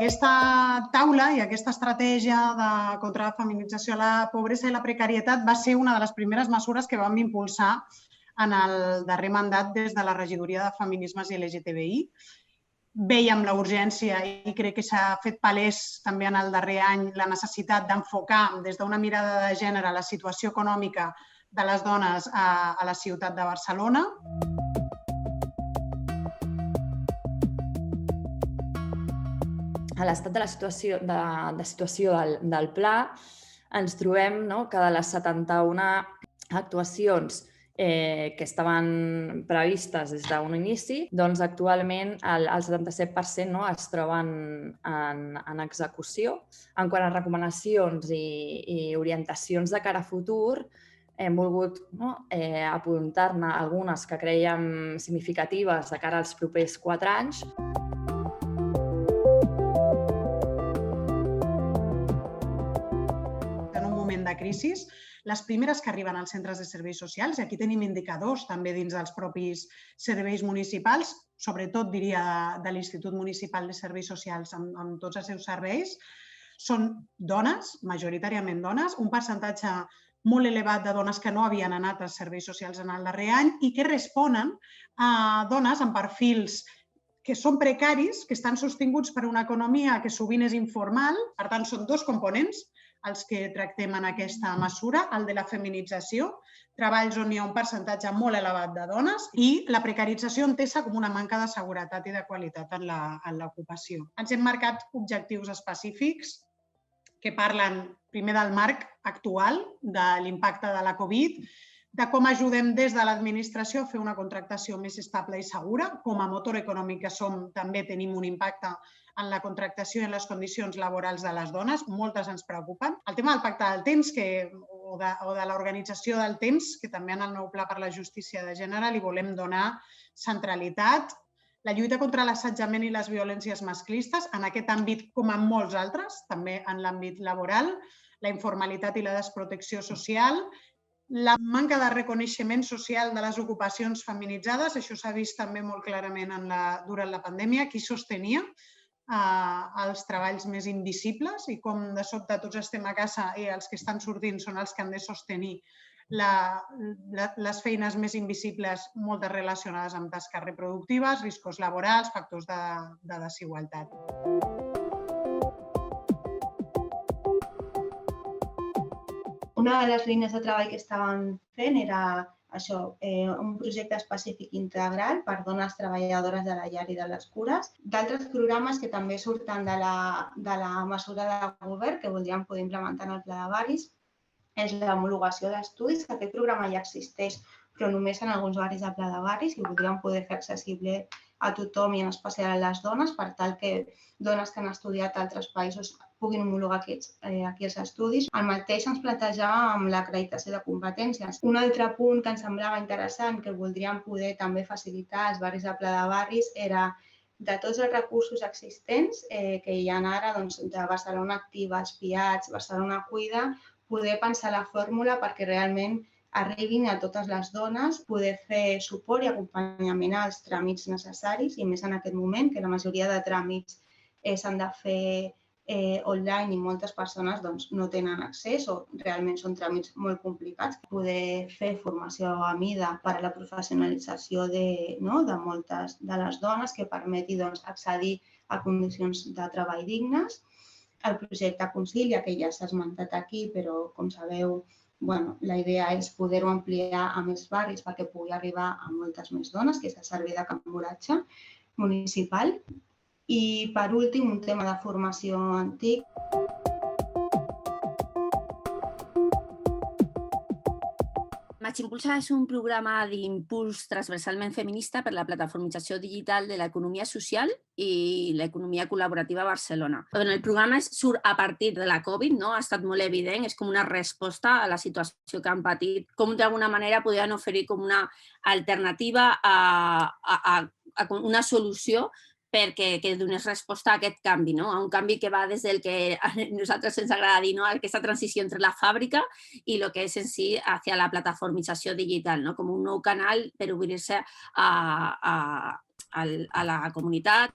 Aquesta taula i aquesta estratègia contra la feminització de la pobresa i la precarietat va ser una de les primeres mesures que vam impulsar en el darrer mandat des de la Regidoria de Feminismes i LGTBI. Vèiem la urgència i crec que s'ha fet palès també en el darrer any la necessitat d'enfocar des d'una mirada de gènere la situació econòmica de les dones a la ciutat de Barcelona. A l'estat de la situació del pla ens trobem que de les 71 actuacions que estaven previstes des d'un inici, doncs actualment el 77% es troben en execució. En quant a recomanacions i orientacions de cara a futur, hem volgut apuntar-ne algunes que creiem significatives de cara als propers 4 anys. En un moment de crisi, les primeres que arriben als centres de serveis socials, i aquí tenim indicadors també dins dels propis serveis municipals, sobretot diria de l'Institut Municipal de Serveis Socials amb tots els seus serveis, són dones, majoritàriament dones, un percentatge molt elevat de dones que no havien anat als serveis socials en el darrer any i que responen a dones amb perfils que són precaris, que estan sostinguts per una economia que sovint és informal. Per tant, són dos components els que tractem en aquesta mesura, el de la feminització, treballs on hi ha un percentatge molt elevat de dones, i la precarització entesa com una manca de seguretat i de qualitat en l'ocupació. Ens hem marcat objectius específics que parlen primer del marc actual, de l'impacte de la Covid, de com ajudem des de l'administració a fer una contractació més estable i segura. Com a motor econòmic que som, també tenim un impacte en la contractació i en les condicions laborals de les dones. Moltes ens preocupen. El tema del pacte del temps o de l'organització del temps, que també en el nou pla per la justícia de gènere li volem donar centralitat. La lluita contra l'assetjament i les violències masclistes, en aquest àmbit com en molts altres, també en l'àmbit laboral, la informalitat i la desprotecció social, la manca de reconeixement social de les ocupacions feminitzades, això s'ha vist també molt clarament durant la pandèmia, qui sostenia els treballs més invisibles i com de sobte tots estem a casa i els que estan sortint són els que han de sostenir les feines més invisibles, moltes relacionades amb tasques reproductives, riscos laborals, factors de desigualtat. Una de les línies de treball que estàvem fent era això, un projecte específic integral per dones treballadores de la llar i de les cures. D'altres programes que també surten de la mesura de govern que voldríem poder implementar en el Pla de Barris és l'homologació d'estudis, que aquest programa ja existeix, però només en alguns barris del Pla de Barris i voldríem poder fer accessible a tothom i en especial a les dones per tal que dones que han estudiat a altres països puguin homologar aquí els estudis. El mateix ens plantejava amb l'acreditació de competències. Un altre punt que ens semblava interessant que voldríem poder també facilitar als barris del Pla de Barris era de tots els recursos existents que hi ha ara de Barcelona Activa, els PIATs, Barcelona Cuida, poder pensar la fórmula perquè realment arribin a totes les dones, poder fer suport i acompanyament als tràmits necessaris i més en aquest moment que la majoria de tràmits s'han de fer online i moltes persones no tenen accés o realment són tràmits molt complicats. Poder fer formació a mida per a la professionalització de moltes de les dones que permeti accedir a condicions de treball dignes. El projecte Concilia, que ja s'ha esmentat aquí, però com sabeu, la idea és poder-ho ampliar a més barris perquè pugui arribar a moltes més dones, que és el servei de camp d'oratge municipal. I, per últim, un tema de formació antic. Match Impulsa és un programa d'impuls transversalment feminista per la plataformització digital de l'economia social i l'economia col·laborativa a Barcelona. El programa surt a partir de la Covid, ha estat molt evident, és com una resposta a la situació que han patit, com d'alguna manera podien oferir com una alternativa a una solució perquè donés resposta a aquest canvi, a un canvi que va des del que a nosaltres ens agrada dir, aquesta transició entre la fàbrica i el que és en si hacia la plataformització digital, com un nou canal per obrir-se a la comunitat.